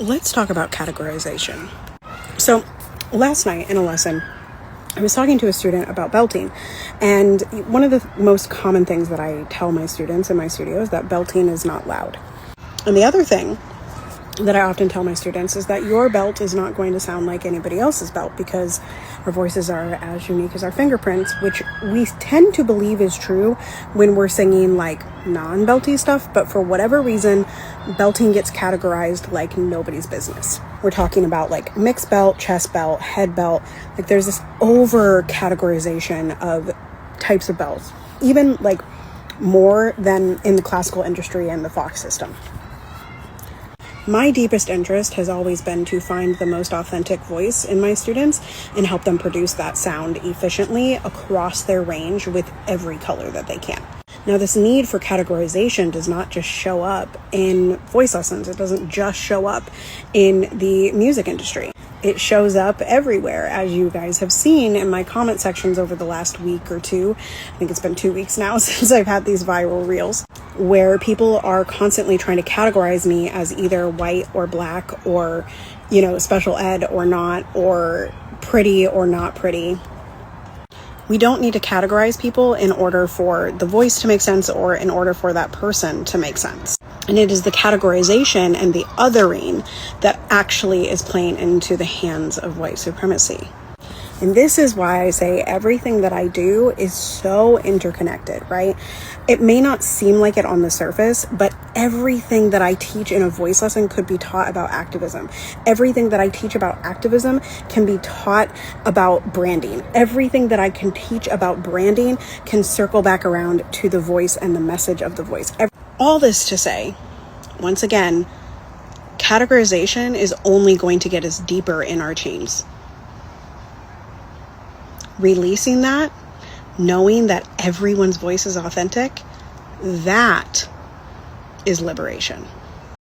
let's talk about categorization. So last night in a lesson, I was talking to a student about belting, and one of the most common things that I tell my students in my studio is that belting is not loud. And the other thing that I often tell my students is that your belt is not going to sound like anybody else's belt, because our voices are as unique as our fingerprints, which we tend to believe is true when we're singing like non-belty stuff. But for whatever reason, belting gets categorized like nobody's business. We're talking about like mixed belt, chest belt, head belt. Like there's this over categorization of types of belts, even like more than in the classical industry and the Fox system. My deepest interest has always been to find the most authentic voice in my students and help them produce that sound efficiently across their range with every color that they can. Now, this need for categorization does not just show up in voice lessons. It doesn't just show up in the music industry. It shows up everywhere, as you guys have seen in my comment sections over the last week or two. I think it's been 2 weeks now since I've had these viral reels, where people are constantly trying to categorize me as either white or black, or, special ed or not, or pretty or not pretty. We don't need to categorize people in order for the voice to make sense or in order for that person to make sense. And it is the categorization and the othering that actually is playing into the hands of white supremacy. And this is why I say everything that I do is so interconnected, right? It may not seem like it on the surface, but everything that I teach in a voice lesson could be taught about activism. Everything that I teach about activism can be taught about branding. Everything that I can teach about branding can circle back around to the voice and the message of the voice. All this to say, once again, categorization is only going to get us deeper in our chains. Releasing that, knowing that everyone's voice is authentic, that is liberation.